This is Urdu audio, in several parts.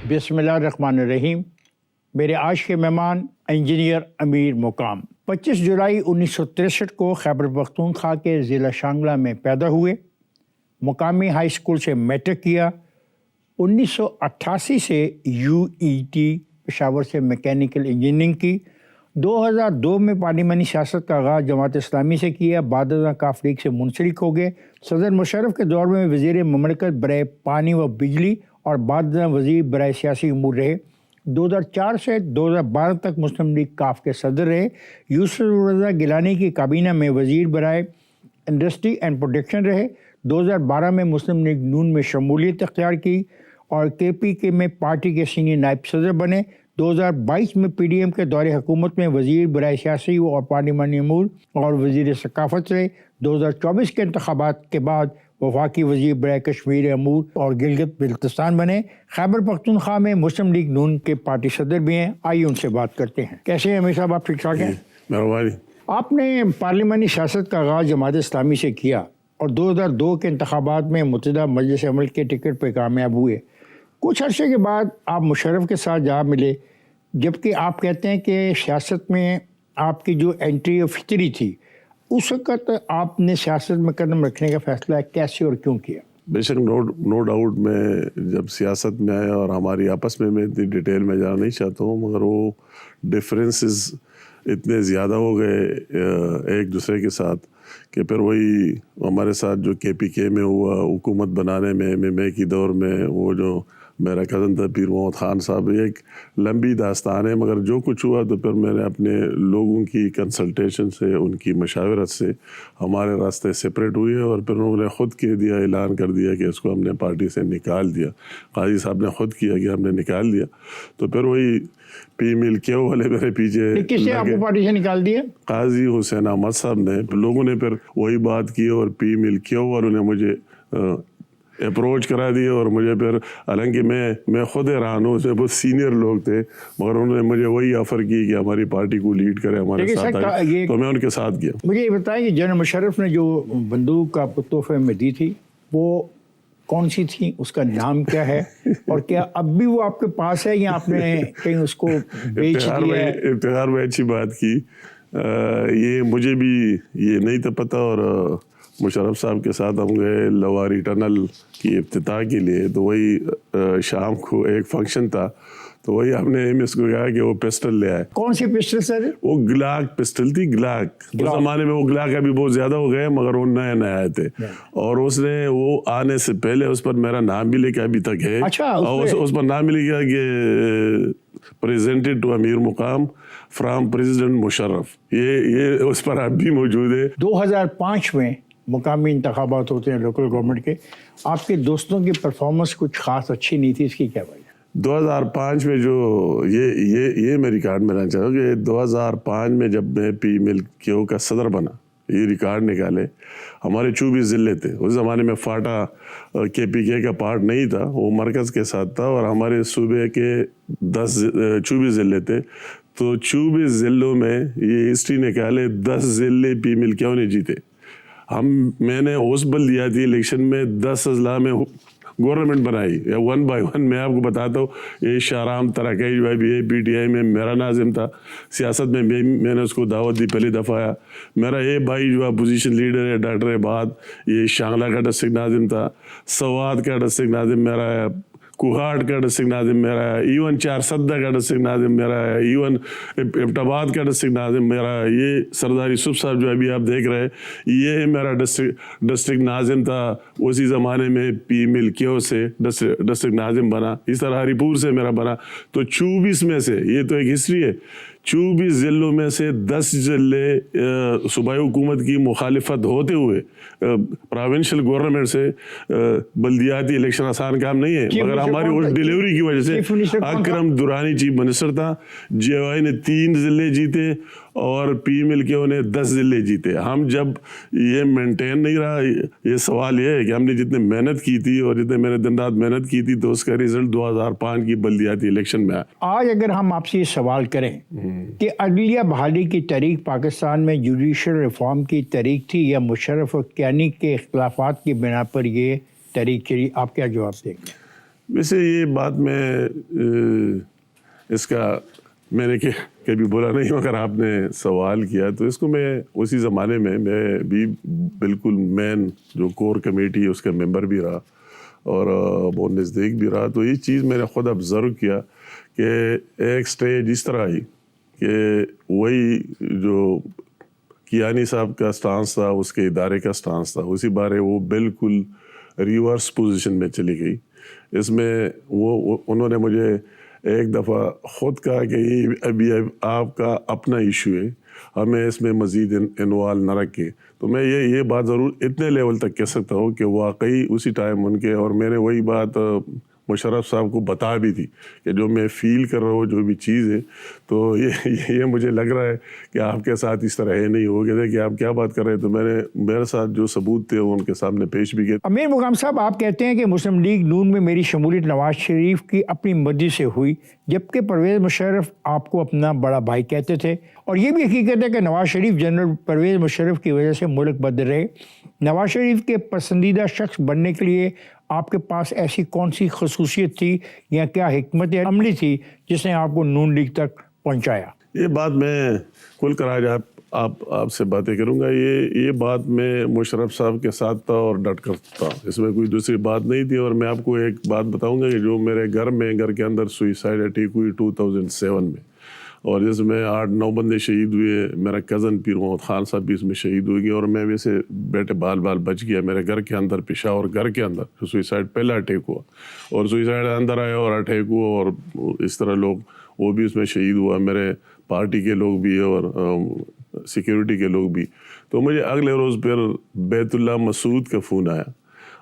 بسم اللہ الرحمن الرحیم. میرے آج کے مہمان انجینئر امیر مقام 25 جولائی 1963 کو خیبر پختونخوا کے ضلع شانگلہ میں پیدا ہوئے. مقامی ہائی اسکول سے میٹرک کیا. 1988 سے UET پشاور سے میکینیکل انجینئرنگ کی. 2002 میں پارلیمانی سیاست کا آغاز جماعت اسلامی سے کیا. بعد ازاں کاف لیگ سے منسلک ہو گئے. صدر مشرف کے دور میں وزیر مملکت برائے پانی و بجلی اور بعد ازاں وزیر برائے سیاسی امور رہے. 2004 سے 2012 تک مسلم لیگ کاف کے صدر رہے. یوسف رضا گیلانی کی کابینہ میں وزیر برائے انڈسٹری اینڈ پروڈکشن رہے. 2012 میں مسلم لیگ نون میں شمولیت اختیار کی اور KPK میں پارٹی کے سینئر نائب صدر بنے. 2022 میں PDM کے دور حکومت میں وزیر برائے سیاسی اور پارلیمانی امور اور وزیر ثقافت رہے. 2024 کے انتخابات کے بعد وفاقی وزیر برائے کشمیر امور اور گلگت بلتستان بنے. خیبر پختونخوا میں مسلم لیگ نون کے پارٹی صدر بھی ہیں. آئیے ان سے بات کرتے ہیں. کیسے ہیں امیر صاحب؟ آپ ٹھیک ٹھاک ہیں؟ مہربانی. آپ نے پارلیمانی سیاست کا آغاز جماعت اسلامی سے کیا اور 2002 کے انتخابات میں متحدہ مجلس عمل کے ٹکٹ پہ کامیاب ہوئے. کچھ عرصے کے بعد آپ مشرف کے ساتھ جا ملے، جبکہ آپ کہتے ہیں کہ سیاست میں آپ کی جو انٹری فطری تھی، اس وقت آپ نے سیاست میں قدم رکھنے کا فیصلہ کیسے اور کیوں کیا؟ بے شک نو ڈاؤٹ میں جب سیاست میں آیا، اور ہماری آپس میں اتنی ڈیٹیل میں جانا نہیں چاہتا ہوں، مگر وہ ڈفرینسز اتنے زیادہ ہو گئے ایک دوسرے کے ساتھ کہ پھر وہی ہمارے ساتھ جو KPK میں ہوا حکومت بنانے میں MMA کی دور میں، وہ جو میرا کزن تھا پیر محمد خان صاحب، یہ ایک لمبی داستان ہے. مگر جو کچھ ہوا تو پھر میں نے اپنے لوگوں کی کنسلٹیشن سے، ان کی مشاورت سے ہمارے راستے سپریٹ ہوئے، اور پھر انہوں نے خود کہہ دیا، اعلان کر دیا کہ اس کو ہم نے پارٹی سے نکال دیا. قاضی صاحب نے خود کیا کہ ہم نے نکال دیا. تو پھر وہی پی مل کیو والے میرے پیچھے. کس نے آپ کو پارٹی سے نکال دیا؟ قاضی حسین احمد صاحب نے. لوگوں نے پھر وہی بات کی اور پی مل کیو والوں نے مجھے اپروچ کرا دیا، اور مجھے پھر، حالانکہ میں خود حیران ہوں، اس میں بہت سینئر لوگ تھے، مگر انہوں نے مجھے وہی آفر کی کہ ہماری پارٹی کو لیڈ کرے، ہمارے ساتھ آئے، تو میں ان کے ساتھ گیا. مجھے یہ بتائیں کہ جنرل مشرف نے جو بندوق آپ کو تحفے میں دی تھی وہ کون سی تھی؟ اس کا نام کیا ہے؟ اور کیا اب بھی وہ آپ کے پاس ہے یا آپ نے کہیں اس کو بیچ دیا ہے؟ افتخار میں اچھی بات کی. یہ مجھے بھی یہ نہیں تھا پتہ، اور مشرف صاحب کے ساتھ ہم گئے لواری ٹنل کی افتتاح کے لیے. تو وہی شام کو ایک فنکشن تھا، تو وہی ہم نے MS کو کہا کہ وہ پسٹل لے آئے. کون سی پسٹل سر؟ وہ گلاک پسٹل تھی. گلاک اس زمانے میں، وہ گلاک ابھی بہت زیادہ ہو گئے مگر وہ نئے آئے تھے، اور اس نے وہ آنے سے پہلے اس پر میرا نام بھی لکھا ابھی تک ہے. اور اس پر نام بھی لکھا کہ پریزنٹڈ ٹو امیر مقام فرام پریزیڈنٹ مشرف. یہ اس پر اب بھی موجود ہے. 2005 میں مقامی انتخابات ہوتے ہیں لوکل گورنمنٹ کے. آپ کے دوستوں کی پرفارمنس کچھ خاص اچھی نہیں تھی، اس کی کیا وجہ؟ 2005 میں جو یہ میں ریکارڈ ملنا چاہوں کہ 2005 میں جب میں پی مل کیو کا صدر بنا، یہ ریکارڈ نکالے. ہمارے 24 ضلع تھے. اس زمانے میں فاٹا KPK کا پارٹ نہیں تھا، وہ مرکز کے ساتھ تھا، اور ہمارے صوبے کے 24 ضلع تھے. تو 24 ضلعوں میں یہ ہسٹری نکالے 10 ضلع پی مل کیو نے جیتے. میں نے اوس بل دیا تھی الیکشن میں، 10 اضلاع میں گورنمنٹ بنائی. 1 بائی 1 میں آپ کو بتاتا ہوں. یہ شاہرام تراکیش بھائی بھی ہے، PTI میں میرا ناظم تھا. سیاست میں میں نے اس کو دعوت دی پہلی دفعہ آیا. میرا یہ بھائی جو اپوزیشن لیڈر ہے ڈاکٹر عباد، یہ شانگلہ کا ڈسٹرکٹ ناظم تھا. سوات کا ڈسٹرکٹ ناظم میرا ہے. کوہاٹ کا ڈسٹرکٹ ناظم میرا ہے. ایون چارسدہ کا ڈسٹرکٹ ناظم میرا ہے. ایون ایبٹ آباد کا ڈسٹرکٹ ناظم میرا ہے. یہ سردار یوسف صاحب جو ابھی آپ دیکھ رہے ہیں، یہ میرا ڈسٹرکٹ ناظم تھا. اسی زمانے میں پی مل کیو سے ڈسٹرکٹ ناظم بنا. اس طرح ہری پور سے میرا بنا. تو 24 میں سے، یہ تو ایک ہسٹری ہے، 24 ضلعوں میں سے 10 ضلع صوبائی حکومت کی مخالفت ہوتے ہوئے پروونشل گورنمنٹ سے. بلدیاتی الیکشن آسان کام نہیں ہے، مگر ہماری اس ڈیلیوری کی وجہ سے اکرم دورانی چیف منسٹر تھا. GOI نے 3 ضلع جیتے اور پی مل کیو نے 10 ضلع جیتے. ہم جب یہ مینٹین نہیں رہا، یہ سوال یہ ہے کہ ہم نے جتنے محنت کی تھی اور جتنے میں نے دن رات محنت کی تھی، تو اس کا رزلٹ 2005 کی بلدیاتی الیکشن میں آیا. آج اگر ہم آپ سے یہ سوال کریں کہ عدلیہ بحالی کی تحریک پاکستان میں جوڈیشل ریفارم کی تحریک تھی یا مشرف اور کیانی کے اختلافات کی بنا پر یہ تحریک چلی، آپ کیا جواب دیں گے؟ ویسے یہ بات میں اس کا میں نے کبھی بولا نہیں ہوں، اگر آپ نے سوال کیا تو اس کو میں اسی زمانے میں بھی بالکل مین جو کور کمیٹی ہے اس کا ممبر بھی رہا اور بہت نزدیک بھی رہا. تو یہ چیز میں نے خود آبزرو کیا کہ ایک سٹیج اس طرح آئی کہ وہی جو کیانی صاحب کا سٹانس تھا، اس کے ادارے کا سٹانس تھا، اسی بارے وہ بالکل ریورس پوزیشن میں چلی گئی. اس میں وہ انہوں نے مجھے ایک دفعہ خود کہا کہ یہ ابھی آپ کا اپنا ایشو ہے، ہمیں اس میں مزید انوالو نہ رکھیں. تو میں یہ بات ضرور اتنے لیول تک کہہ سکتا ہوں کہ واقعی اسی ٹائم ان کے، اور میں نے وہی بات مشرف صاحب کو بتا بھی تھی کہ جو میں فیل کر رہا ہوں جو بھی چیز ہے تو یہ مجھے لگ رہا ہے کہ آپ کے ساتھ اس طرح ہے نہیں. ہو گیا تھا کہ آپ کیا بات کر رہے ہیں، تو میں نے میرے ساتھ جو ثبوت تھے وہ ان کے سامنے پیش بھی کیے. امیر مقام صاحب، آپ کہتے ہیں کہ مسلم لیگ نون میں میری شمولیت نواز شریف کی اپنی مرضی سے ہوئی، جبکہ پرویز مشرف آپ کو اپنا بڑا بھائی کہتے تھے، اور یہ بھی حقیقت ہے کہ نواز شریف جنرل پرویز مشرف کی وجہ سے ملک بدل رہے. نواز شریف کے پسندیدہ شخص بننے کے لیے آپ کے پاس ایسی کون سی خصوصیت تھی یا کیا حکمت عملی تھی جس نے آپ کو نون لیگ تک پہنچایا؟ یہ بات میں کھل کر آج آپ سے باتیں کروں گا. یہ بات میں مشرف صاحب کے ساتھ تھا اور ڈٹ کر تھا، اس میں کوئی دوسری بات نہیں تھی. اور میں آپ کو ایک بات بتاؤں گا کہ جو میرے گھر کے اندر سوئسائڈ اٹیک ہوئی 2007 میں، اور جس میں 8-9 بندے شہید ہوئے. میرا کزن پیر محمد خان صاحب بھی اس میں شہید ہوئی گئے، اور میں ویسے بیٹے بال بچ گیا. میرے گھر کے اندر، پشاور گھر کے اندر جو سوئسائڈ پہلا اٹیک ہوا، اور سوئسائڈ اندر آیا اور اٹیک ہوا، اور اس طرح لوگ وہ بھی اس میں شہید ہوا، میرے پارٹی کے لوگ بھی اور سیکیورٹی کے لوگ بھی. تو مجھے اگلے روز پھر بیت اللہ مسعود کا فون آیا،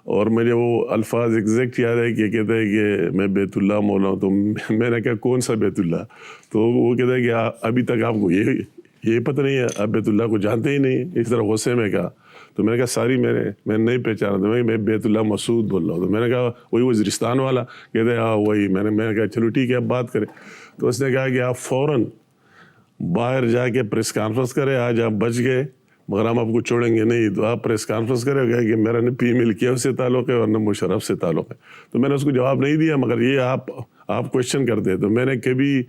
اور مجھے وہ الفاظ ایگزیکٹ یاد ہے کہ کہتا ہے کہ میں بیت اللہ مولا ہوں. تو میں نے کہا کون سا بیت اللہ؟ تو وہ کہتا ہے کہ ابھی تک آپ کو یہ پتہ نہیں ہے، آپ بیت اللہ کو جانتے ہی نہیں. اس طرح غصے میں کہا. تو میں نے کہا ساری میں نہیں پہچانا تھا، میں بیت اللہ مسعود بول رہا ہوں. تو میں نے کہا وہی وزیرستان والا؟ کہتے ہیں ہاں وہی. میں نے کہا چلو ٹھیک ہے، اب بات کریں. تو اس نے کہا کہ آپ فوراً باہر جا کے پریس کانفرنس کریں، آج آپ بچ گئے مگر ہم آپ کو چھوڑیں گے نہیں. تو آپ پریس کانفرنس کریں گے کہ میرا نہ پی مل کیو سے تعلق ہے اور نہ مشرف سے تعلق ہے. تو میں نے اس کو جواب نہیں دیا، مگر یہ آپ کوشچن کرتے ہیں. تو میں نے کبھی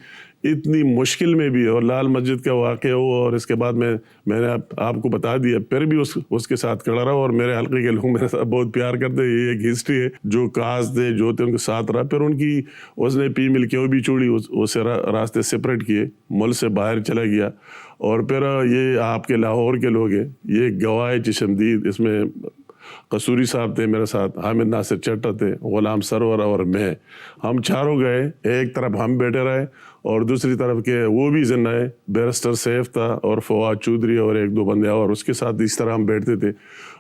اتنی مشکل میں بھی، اور لال مسجد کا واقعہ ہوا، اور اس کے بعد میں نے آپ کو بتا دیا، پھر بھی اس کے ساتھ کھڑا رہا، اور میرے حلقے کے لوگ میرے ساتھ بہت پیار کرتے ہیں. یہ ایک ہسٹری ہے. جو کاز تھے جو تھے ان کے ساتھ رہا. پھر اس نے پی مل کیوں بھی چھوڑی، اسے راستے سپریٹ کیے، ملک سے باہر چلا گیا. اور پھر یہ آپ کے لاہور کے لوگ ہیں، یہ گواہ چشمدید، اس میں قصوری صاحب تھے میرے ساتھ، حامد ناصر چٹا تھے، غلام سرور اور میں، ہم چاروں گئے. ایک طرف ہم بیٹھے رہے اور دوسری طرف کے وہ بھی زندہ ہے، بیرسٹر سیف تھا اور فواد چودھری اور 1-2 بندے اور اس کے ساتھ اس طرح ہم بیٹھتے تھے.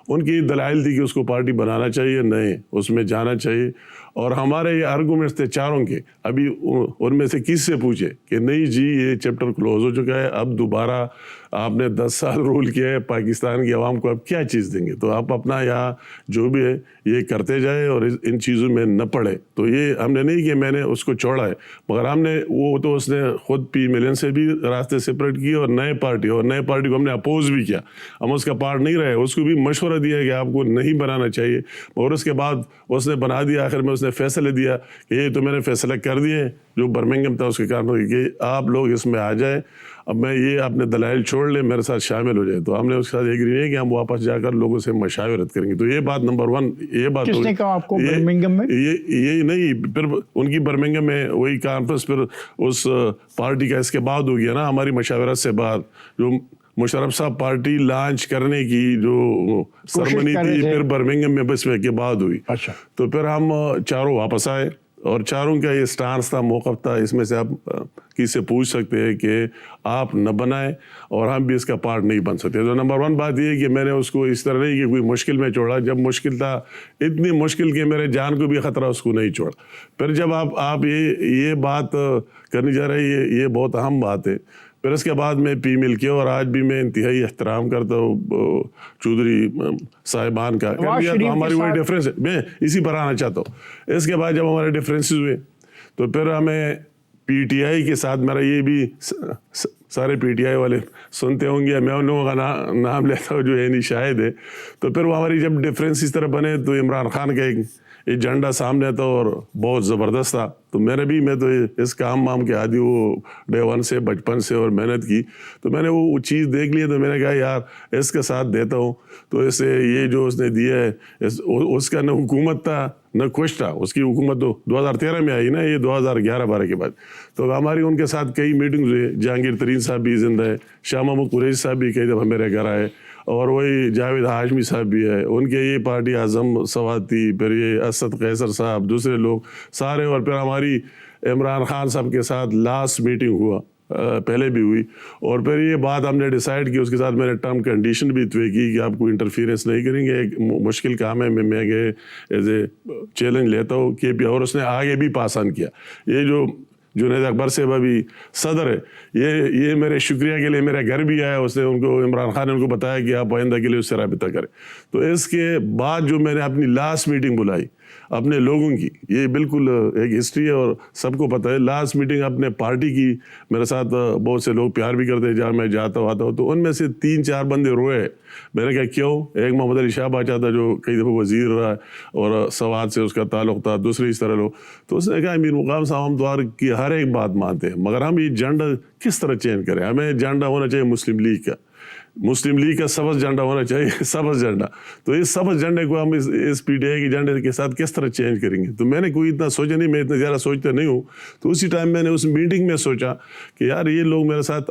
ان کی دلائل تھی کہ اس کو پارٹی بنانا چاہیے، نہیں اس میں جانا چاہیے. اور ہمارے یہ آرگومنٹس تھے چاروں کے. ابھی ان میں سے کس سے پوچھے کہ نہیں جی یہ چیپٹر کلوز ہو چکا ہے، اب دوبارہ آپ نے 10 سال رول کیا ہے پاکستان کی عوام کو، اب کیا چیز دیں گے؟ تو آپ اپنا یہاں جو بھی ہے یہ کرتے جائے اور ان چیزوں میں نہ پڑے. تو یہ ہم نے نہیں کہ میں نے اس کو چھوڑا ہے، مگر ہم نے وہ تو اس نے خود پی ملن سے بھی راستے سپریٹ کیے، اور نئے پارٹی کو ہم نے اپوز بھی کیا. ہم اس کا پارٹ نہیں رہے، اس کو بھی مشورہ دیا کہ آپ کو نہیں بنانا چاہیے. اور اس کے بعد اس نے بنا دیا. آخر میں اس نے فیصلے دیا کہ یہ تو میں نے فیصلہ کر دیے جو برمنگھم تھا اس کے کارن کہ آپ لوگ اس میں آ جائیں، اب میں یہ اپنے دلائل چھوڑ لیں، میرے ساتھ شامل ہو جائے. تو ہم نے اس کے ساتھ ایگری نہیں کہ ہم واپس جا کر لوگوں سے مشاورت کریں گے. تو یہ بات نمبر 1. یہ بات کس نے کہا آپ کو برمنگھم میں؟ یہ نہیں، پھر ان کی برمنگھم میں وہی کانفرنس پھر اس پارٹی کا اس کے بعد ہو گیا نا، ہماری مشاورت سے بعد جو مشرف صاحب پارٹی لانچ کرنے کی جو سرمنی تھی پھر برمنگھم میں بس میں کے بعد ہوئی. اچھا. تو پھر ہم چاروں واپس آئے، اور چاروں کا یہ سٹانس تھا، موقف تھا. اس میں سے آپ کسی سے پوچھ سکتے ہیں کہ آپ نہ بنائیں اور ہم بھی اس کا پارٹ نہیں بن سکتے. تو نمبر 1 بات یہ ہے کہ میں نے اس کو اس طرح نہیں کہ کوئی مشکل میں چھوڑا. جب مشکل تھا، اتنی مشکل کہ میرے جان کو بھی خطرہ، اس کو نہیں چھوڑا. پھر جب آپ یہ بات کرنی چاہ رہے ہیں، یہ بہت اہم بات ہے. پھر اس کے بعد میں پی مل کے، اور آج بھی میں انتہائی احترام کرتا ہوں چودھری صاحبان کا. تو ہماری وہی ڈفرینس ہے، میں اسی پر آنا چاہتا ہوں. اس کے بعد جب ہمارے ڈفرینسز ہوئے تو پھر ہمیں پی ٹی آئی کے ساتھ، میرا یہ بھی سارے پی ٹی آئی والے سنتے ہوں گے، میں ان لوگوں کا نام لیتا ہوں جو نہیں شاہد ہے. تو پھر وہ ہماری جب ڈفرینس اس طرح بنے تو عمران خان کا یہ جھنڈا سامنے تھا اور بہت زبردست تھا. تو میں تو اس کام کے عادی وہ ڈے ون سے بچپن سے اور محنت کی, تو میں نے وہ چیز دیکھ لی. تو میں نے کہا یار اس کے ساتھ دیتا ہوں. تو اسے یہ جو اس نے دیا ہے اس کا نہ حکومت تھا نہ کچھ تھا. اس کی حکومت تو 2013 میں آئی نا, یہ 2011-12 کے بعد. تو ہماری ان کے ساتھ کئی میٹنگز ہوئے. جہانگیر ترین صاحب بھی زندہ ہے, شاہ محمود قریشی صاحب بھی کئی دفعہ میرے گھر آئے, اور وہی جاوید ہاشمی صاحب بھی ہے, ان کے یہ پارٹی اعظم سواتی, پھر یہ اسد قیصر صاحب, دوسرے لوگ سارے, اور پھر ہماری عمران خان صاحب کے ساتھ لاسٹ میٹنگ ہوا, پہلے بھی ہوئی. اور پھر یہ بات ہم نے ڈیسائیڈ کی, اس کے ساتھ میں نے ٹرم کنڈیشن بھی طے کی کہ آپ کو انٹرفیئرنس نہیں کریں گے. ایک مشکل کام ہے, میں ایز اے چیلنج لیتا ہوں کہ بھی, اور اس نے آگے بھی پاس آن کیا. یہ جو جنید اکبر صاحب ابھی صدر ہے, یہ میرے شکریہ کے لیے میرے گھر بھی آیا. اس نے ان کو, عمران خان نے ان کو بتایا کہ آپ آئندہ کے لیے اس سے رابطہ کریں. تو اس کے بعد جو میں نے اپنی لاسٹ میٹنگ بلائی اپنے لوگوں کی, یہ بالکل ایک ہسٹری ہے اور سب کو پتہ ہے. لاسٹ میٹنگ اپنے پارٹی کی, میرے ساتھ بہت سے لوگ پیار بھی کرتے ہیں جہاں میں جاتا ہوں آتا ہوں. تو ان میں سے 3-4 بندے روئے. میں نے کہا کیوں؟ ایک محمد علی شاہ باچا تھا جو کئی دفعہ وزیر رہا اور سوات سے اس کا تعلق تھا, دوسرے اس طرح لوگ. تو اس نے کہا امیر مقام صاحب ہم تو کی ہر ایک بات مانتے ہیں, مگر ہم یہ جھنڈا کس طرح چینج کریں؟ ہمیں جھنڈا ہونا چاہیے مسلم لیگ کا, مسلم لیگ کا سبز جھنڈا ہونا چاہیے, سبز جھنڈا. تو اس سبز جھنڈے کو ہم اس پی ٹی آئی کے جھنڈے کے ساتھ کس طرح چینج کریں گے؟ تو میں نے کوئی اتنا سوچا نہیں, میں اتنا زیادہ سوچتا نہیں ہوں. تو اسی ٹائم میں نے اس میٹنگ میں سوچا کہ یار یہ لوگ میرے ساتھ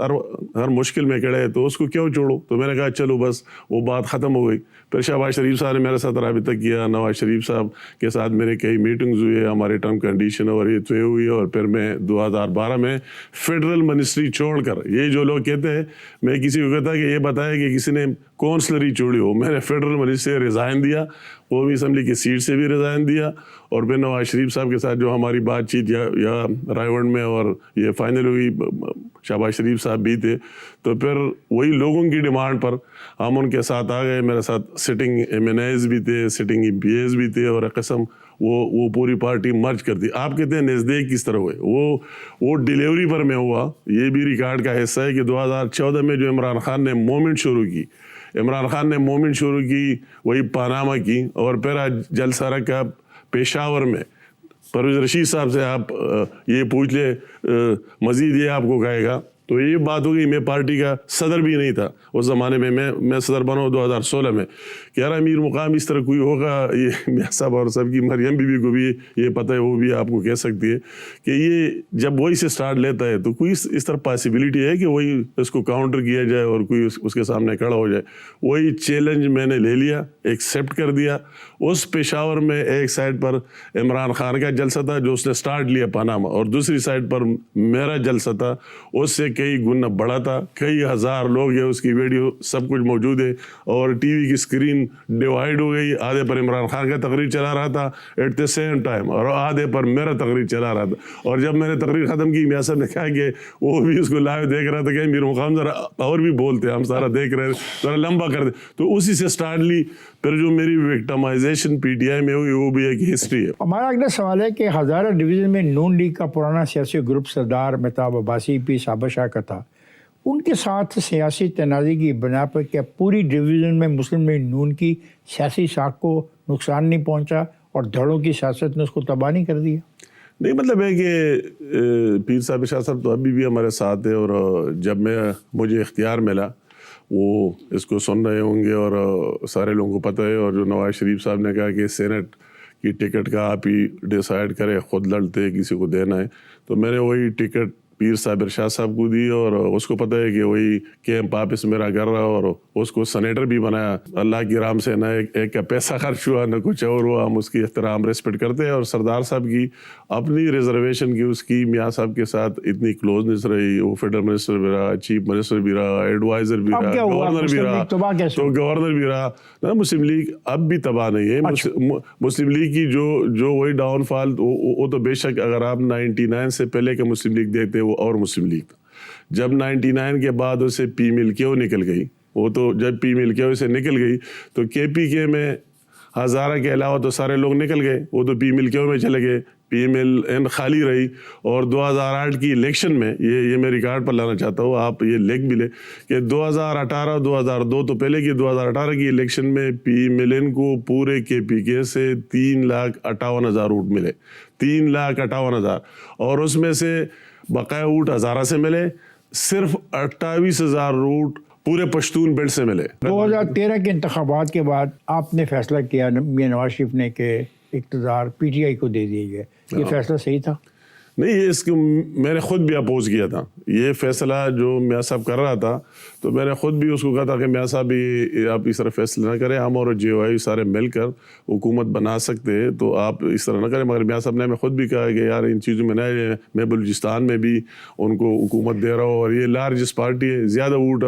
ہر مشکل میں کھڑے ہیں, تو اس کو کیوں چھوڑو؟ تو میں نے کہا چلو بس وہ بات ختم ہو گئی. پھر شہباز شریف صاحب نے میرے ساتھ رابطہ کیا, نواز شریف صاحب کے ساتھ میرے کئی میٹنگز ہوئے, ہمارے ٹرم کنڈیشن اور یہ طے ہوئی. اور پھر میں 2012 میں فیڈرل منسٹری چھوڑ کر, یہ جو لوگ کہتے ہیں میں کسی کو کہتا کہ یہ بتایا کہ کسی نے کونسلری چھوڑی ہو, میں نے فیڈرل منسٹری سے ریزائن دیا, قومی اسمبلی کی سیٹ سے بھی ریزائن دیا. اور پھر نواز شریف صاحب کے ساتھ جو ہماری بات چیت یا رائے ونڈ میں اور یہ فائنل ہوئی, شہباز شریف صاحب بھی تھے. تو پھر وہی لوگوں کی ڈیمانڈ پر ہم ان کے ساتھ آ گئے. میرے ساتھ سٹنگ ایم این ایز بھی تھے, سٹنگ ای پی ایز بھی تھے, اور قسم وہ پوری پارٹی مرج کر دی. آپ کہتے ہیں نزدیک کس طرح ہوئے, وہ ڈیلیوری پر میں ہوا. یہ بھی ریکارڈ کا حصہ ہے کہ 2014 میں جو عمران خان نے مومنٹ شروع کی وہی پاناما کی, اور پھر آج جلسہ رکھا پشاور میں. پرویز رشید صاحب سے آپ یہ پوچھ لے, مزید یہ آپ کو کہے گا. تو یہ بات ہو گئی, میں پارٹی کا صدر بھی نہیں تھا اس زمانے میں, میں صدر بنا ہوں 2016 میں. کہہ رہا امیر مقام اس طرح کوئی ہوگا, یہ میاں صاحب اور سب کی مریم بی بی کو بھی یہ پتہ ہے, وہ بھی آپ کو کہہ سکتی ہے کہ یہ جب وہی سے سٹارٹ لیتا ہے تو کوئی اس طرح پاسبلٹی ہے کہ وہی اس کو کاؤنٹر کیا جائے اور کوئی اس کے سامنے کھڑا ہو جائے. وہی چیلنج میں نے لے لیا, ایکسیپٹ کر دیا. اس پشاور میں ایک سائڈ پر عمران خان کا جلسہ تھا جو اس نے سٹارٹ لیا پاناما, اور دوسری سائڈ پر میرا جلسہ تھا, اس سے کئی گنا بڑا تھا. کئی ہزار لوگ ہیں, اس کی ویڈیو سب کچھ موجود ہے. اور ٹی وی کی اسکرین ڈیوائڈ ہو گئی, آدھے پر عمران خان کا تقریر چلا رہا تھا ایٹ دا سیم ٹائم, اور آدھے پر میرا تقریر چلا رہا تھا. اور جب میں نے تقریر ختم کی, میاں صاحب نے کہا کہ وہ بھی اس کو لائیو دیکھ رہا تھا کہ امیر مقام ذرا اور بھی بولتے, ہم سارا دیکھ رہے ہیں, ذرا لمبا کر دے. تو اسی سے سٹارٹ لی. پھر جو میری وکٹمائزیشن پی ٹی آئی میں ہوئی وہ بھی ایک ہسٹری ہے. ہمارا اگلا سوال ہے کہ ہزارہ ڈویژن میں نون لیگ کا پرانا سیاسی گروپ سردار مہتاب عباسی پی صابر شاہ کا تھا. ان کے ساتھ سیاسی تنازع کی بنا پر کیا پوری ڈویژن میں مسلم لیگ نون کی سیاسی ساکھ کو نقصان نہیں پہنچا اور دھڑوں کی سیاست نے اس کو تباہ نہیں کر دیا؟ نہیں, مطلب ہے کہ پیر صابر شاہ صاحب تو ابھی بھی ہمارے ساتھ ہیں, اور جب مجھے اختیار ملا وہ اس کو سن رہے ہوں گے, اور سارے لوگوں کو پتہ ہے. اور جو نواز شریف صاحب نے کہا کہ سینٹ کی ٹکٹ کا آپ ہی ڈیسائیڈ کرے, خود لڑتے کسی کو دینا ہے, تو میں نے وہی ٹکٹ پیر صابر شاہ صاحب کو دی. اور اس کو پتہ ہے کہ وہی کیمپ آپ اس میرا کر رہا, اور اس کو سینیٹر بھی بنایا. اللہ کی رحم سے نہ ایک کا پیسہ خرچ ہوا نہ کچھ اور ہوا, ہم اس کی احترام ریسپیکٹ کرتے ہیں. اور سردار صاحب کی اپنی ریزرویشن کی, اس کی میاں صاحب کے ساتھ اتنی کلوزنس رہی. وہ فیڈرل منسٹر بھی رہا, چیف منسٹر بھی رہا, ایڈوائزر بھی رہا, گورنر بھی رہا. تو گورنر بھی رہا. مسلم لیگ اب بھی تباہ نہیں ہے. مسلم لیگ کی جو وہی ڈاؤن فال, وہ تو بے شک اگر آپ 99 سے پہلے کا مسلم لیگ دیکھتے وہ اور مسلم لیگ تھا. جب 99 کے بعد اسے پی مل کیوں نکل گئی, وہ تو جب پی مل کیوں سے نکل گئی تو کے پی کے میں ہزارہ کے علاوہ تو سارے لوگ نکل گئے, وہ تو پی مل کیوں میں چلے گئے, پی ایم ایل این خالی رہی. اور 2008 کی الیکشن میں یہ میں ریکارڈ پر لانا چاہتا ہوں, آپ یہ لکھ بھی لیں کہ 2018 2002 تو پہلے کی 2018 کی الیکشن میں پی ایم ایل این کو پورے کے پی کے سے 3,58,000 ووٹ ملے, 3,58,000, اور اس میں سے بقایا ووٹ ہزارہ سے ملے, صرف 28,000 ووٹ پورے پشتون بیلٹ سے ملے. 2013 کے انتخابات کے بعد آپ نے فیصلہ کیا میاں نواز شریف نے کہ اقتدار پی ٹی آئی کو دے دیے گئے, یہ فیصلہ صحیح تھا؟ نہیں, یہ اس کو میں نے خود بھی اپوز کیا تھا. یہ فیصلہ جو میاں صاحب کر رہا تھا تو میں نے خود بھی اس کو کہا تھا کہ میاں صاحب آپ اس طرح فیصلہ نہ کریں, ہم اور جے او آئی سارے مل کر حکومت بنا سکتے ہیں, تو آپ اس طرح نہ کریں. مگر میاں صاحب نے ہمیں خود بھی کہا کہ یار ان چیزوں میں نہ, میں بلوچستان میں بھی ان کو حکومت دے رہا ہوں, اور یہ لارجسٹ پارٹی ہے, زیادہ ووٹ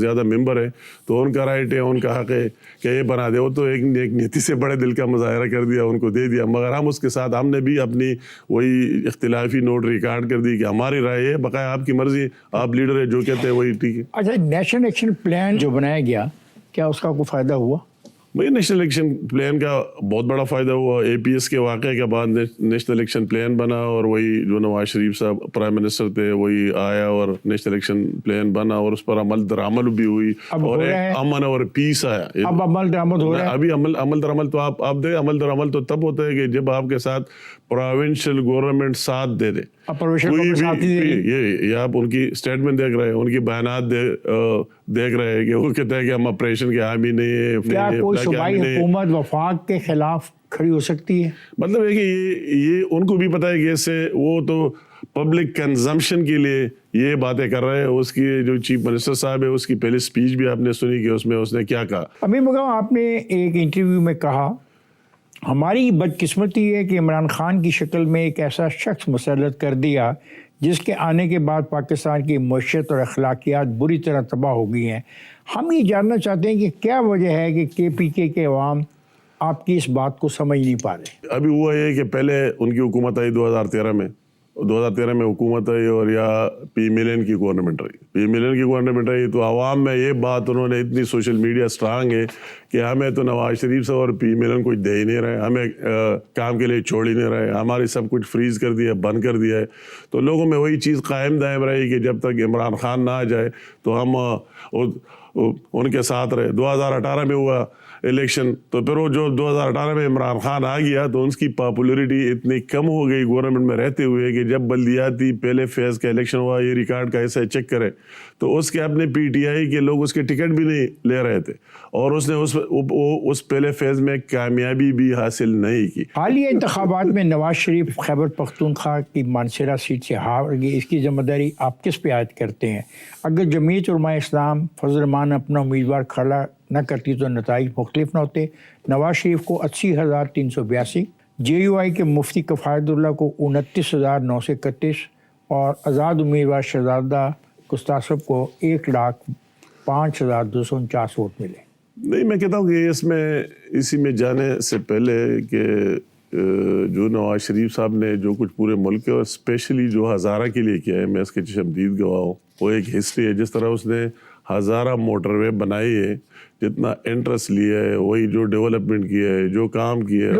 زیادہ ممبر ہے, تو ان کا رائٹ ہے, ان کا حق ہے کہ یہ بنا دے. وہ تو ایک نیتی سے بڑے دل کا مظاہرہ کر دیا, ان کو دے دیا, مگر ہم اس کے ساتھ ہم نے بھی اپنی وہی اختلافی نوٹ ریکارڈ کر دی کہ ہماری رائے ہے, بقایا آپ کی مرضی, آپ لیڈر ہے, جو کہتے ہیں وہی ٹھیک ہے. اچھا, نیشنل ایکشن پلان جو بنایا گیا, کیا اس کا کوئی فائدہ ہوا؟ بھائی نیشنل الیکشن پلان کا بہت بڑا فائدہ ہوا. اے پی ایس کے واقعے کے بعد نیشنل الیکشن پلان بنا, اور وہی جو نواز شریف صاحب پرائم منسٹر تھے وہی آیا اور نیشنل الیکشن پلان بنا, اور اس پر عمل درآمد بھی ہوئی, اور ایک امن اور پیس آیا. اب عمل درآمد ہو رہا ہے. ابھی عمل درآمد تو آپ دے, عمل درآمد تو تب ہوتا ہے کہ جب آپ کے ساتھ پروونشل گورنمنٹ ساتھ دے دے. یہ آپ ان کی اسٹیٹمنٹ دیکھ رہے ہیں, ان کی بیانات دیکھ رہے ہیں کہ وہ کہتے ہیں کہ ہم آپریشن کے حامی نہیں ہیں. کیا کوئی صوبائی حکومت وفاق کے خلاف کھڑی ہو سکتی ہے؟ مطلب ہے کہ یہ ان کو بھی پتہ ہے کہ اس سے وہ تو پبلک کنزمپشن کے لیے یہ باتیں کر رہے ہیں. اس کی جو چیف منسٹر صاحب ہے, اس کی پہلی اسپیچ بھی آپ نے سنی کہ اس میں اس نے کیا کہا. امیر مقام, آپ نے ایک انٹرویو میں کہا ہماری بدقسمتی ہے کہ عمران خان کی شکل میں ایک ایسا شخص مسلط کر دیا جس کے آنے کے بعد پاکستان کی معیشت اور اخلاقیات بری طرح تباہ ہو گئی ہیں. ہم یہ جاننا چاہتے ہیں کہ کیا وجہ ہے کہ کے پی کے عوام آپ کی اس بات کو سمجھ نہیں پا رہے. ابھی ہوا یہ کہ پہلے ان کی حکومت آئی 2013 میں حکومت آئی, اور یا پی ملین کی گورنمنٹ رہی, تو عوام میں یہ بات انہوں نے اتنی سوشل میڈیا اسٹرانگ ہے کہ ہمیں تو نواز شریف صاحب اور پی ملین کچھ دے ہی نہیں رہے, ہمیں کام کے لیے چھوڑ ہی نہیں رہے, ہماری سب کچھ فریز کر دیا, بند کر دیا ہے. تو لوگوں میں وہی چیز قائم دائم رہی کہ جب تک عمران خان نہ آ جائے تو ہم ان کے ساتھ رہے. 2018 میں ہوا الیکشن, تو پھر وہ جو 2018 میں عمران خان آ گیا تو ان کی پاپولیرٹی اتنی کم ہو گئی گورنمنٹ میں رہتے ہوئے کہ جب بلدیاتی پہلے فیز کا الیکشن ہوا, یہ ریکارڈ کا ایسا چیک کرے, تو اس کے اپنے پی ٹی آئی کے لوگ اس کے ٹکٹ بھی نہیں لے رہے تھے, اور اس نے اس پہلے فیز میں کامیابی بھی حاصل نہیں کی. حالیہ انتخابات میں نواز شریف خیبر پختونخوا کی مانسہرہ سیٹ سے ہار گئی, اس کی ذمہ داری آپ کس پہ عائد کرتے ہیں؟ اگر جمعیت علماء اسلام فضل الرحمان اپنا امیدوار کھڑا نہ کرتی تو نتائج مختلف نہ ہوتے. نواز شریف کو 80,382, جے یو آئی کے مفتی کفایت اللہ کو 29,931 اور آزاد امیدوار شہزادہ گستاخ کو 1,05,249 ووٹ ملے. نہیں, میں کہتا ہوں کہ اسی میں جانے سے پہلے کہ جو نواز شریف صاحب نے جو کچھ پورے ملک کے اور اسپیشلی جو ہزارہ کے لیے کیا ہے, میں اس کے چشمدید گواہ ہوں. وہ ایک ہسٹری ہے, جس طرح اس نے ہزارہ موٹر وے بنائی ہے, جتنا انٹرسٹ لیا ہے, وہی جو ڈیولپمنٹ کیا ہے, جو کام کیا ہے,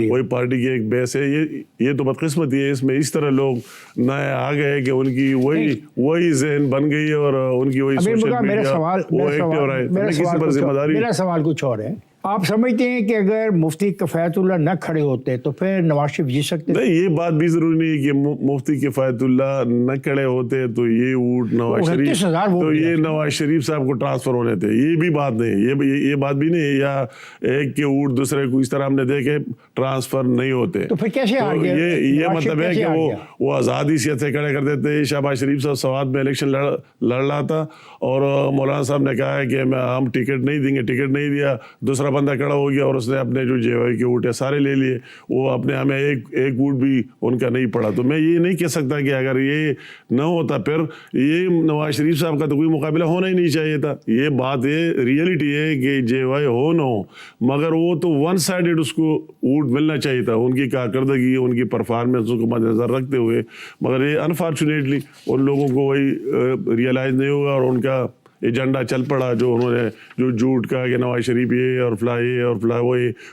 وہی پارٹی کی ایک بیس ہے. یہ تو بدقسمتی ہے, اس میں اس طرح لوگ نئے آ گئے کہ ان کی وہی ذہن بن گئی اور ان کی وہی سوشل میڈیا وہ ایکٹیو رہے. کسی پر ذمہ داری. میرا سوال کچھ اور ہے, آپ سمجھتے ہیں کہ اگر مفتی کفایت اللہ نہ کھڑے ہوتے تو پھر نواز شریف جیت سکتے؟ نہیں, یہ بات بھی ضروری نہیں کہ مفتی کفایت اللہ نہ کھڑے ہوتے تو یہ ووٹ نواز شریف صاحب کو ٹرانسفر ہونے تھے. یہ بھی بات نہیں, یہ بات بھی نہیں, یا ایک کے ووٹ دوسرے کو اس طرح ہم نے دیکھے ٹرانسفر نہیں ہوتے. تو پھر کیسے یہ مطلب ہے کہ وہ آزادی سے کھڑے کر دیتے. شہباز شریف صاحب سوات میں الیکشن لڑ رہا تھا, اور مولانا صاحب نے کہا ہے کہ ہم ٹکٹ نہیں دیں گے, ٹکٹ نہیں دیا, دوسرا بندہ کھڑا ہو گیا اور اس نے اپنے جو جے او آئی کے ووٹ ہے سارے لے لیے, وہ اپنے ہمیں ایک ووٹ بھی ان کا نہیں پڑا. تو میں یہ نہیں کہہ سکتا کہ اگر یہ نہ ہوتا پھر یہ نواز شریف صاحب کا تو کوئی مقابلہ ہونا ہی نہیں چاہیے تھا. یہ بات ہے, ریئلٹی ہے کہ جے او آئی ہو نہ ہو, مگر وہ تو ون سائڈڈ اس کو ووٹ ملنا چاہیے تھا, ان کی کارکردگی, ان کی پرفارمنس کو مد نظر رکھتے ہوئے. مگر یہ انفارچونیٹلی ان لوگوں کو وہی ریئلائز نہیں ہوگا, اور ان کا ایجنڈا چل پڑا جو انہوں نے جو جھوٹ کہا کہ نواز شریف یہ اور فلاں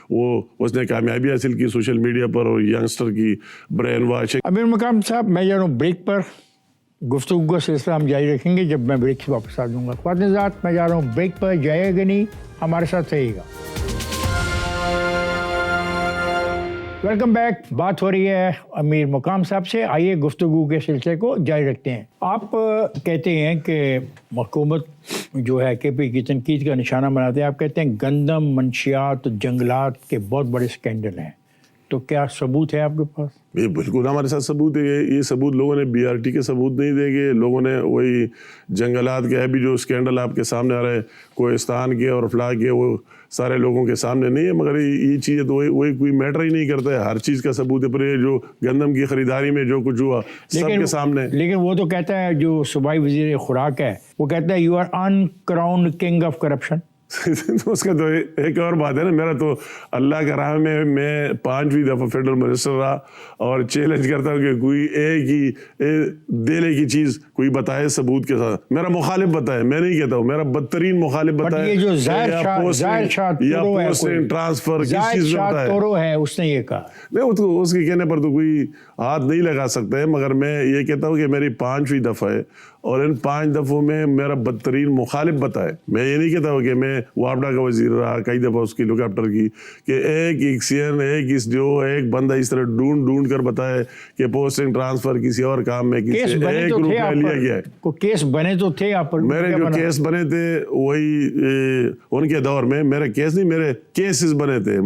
وہ اس نے کامیابی حاصل کی سوشل میڈیا پر اور ینگسٹر کی برین واش. امیر مقام صاحب میں جا رہا ہوں بریک پر, گفتگو کا سلسلہ ہم جاری رکھیں گے جب میں بریک سے واپس آ جاؤں گا. خواتین ذات میں جا رہا ہوں بریک پر, جائے گا نہیں, ہمارے ساتھ رہیے گا. Welcome back. بات ہو رہی ہے امیر مقام صاحب سے. آئیے گفتگو کے سلسلے کو جاری رکھتے ہیں. آپ کہتے ہیں کہ حکومت جو ہے کے پی کی تنقید کا نشانہ بناتے ہیں. آپ کہتے ہیں گندم, منشیات, جنگلات کے بہت بڑے اسکینڈل ہیں. تو کیا ثبوت ہے آپ کے پاس؟ یہ بالکل ہمارے ساتھ ثبوت ہے. یہ ثبوت لوگوں نے بی آر ٹی کے ثبوت نہیں دے گے, لوگوں نے وہی جنگلات کے ابھی جو اسکینڈل آپ کے سامنے آ رہے ہیں کوہستان کے اور فلاں کے, وہ سارے لوگوں کے سامنے نہیں ہے. مگر یہ چیز تو وہی کوئی میٹر ہی نہیں کرتا ہے. ہر چیز کا ثبوت ہے. پر یہ جو گندم کی خریداری میں جو کچھ ہوا سب کے سامنے. لیکن وہ تو کہتا ہے جو صوبائی وزیر خوراک ہے, وہ کہتا ہے you are uncrowned king of corruption. اس کا تو ایک اور بات ہے نا, میرا تو اللہ کا راہ میں 5ویں دفعہ فیڈرل منسٹر رہا اور چیلنج کرتا ہوں کہ کوئی ایک ہی دینے کی چیز کوئی بتائے ثبوت کے ساتھ. میرا مخالف بتائے, میں نہیں کہتا ہوں, میرا بدترین مخالف بتائے. یہ جو ظاہر ٹرانسفر ہے اس نے یہ کہا نہیں, تو اس کے کہنے پر تو کوئی ہاتھ نہیں لگا سکتا ہے. مگر میں یہ کہتا ہوں کہ میری 5ویں دفعہ ہے اور ان 5 دفعوں میں میرا بدترین مخالف بتائے. میں یہ نہیں کہتا ہوں کہ میں وابڈا کا وزیر رہا کئی دفعہ اس کی لک آفٹر کی, کہ ایک سین ایک بندہ اس طرح ڈھونڈ کر بتائے کہ پوسٹنگ ٹرانسفر کسی اور کام میں کسی 1 روپیہ لیا گیا ہے. کیس بنے تو تھے آپ پر. میرے جو کیس بنے تھے وہی ان کے دور میں, میرے کیس نہیں, میرے کیسز بنے تھے.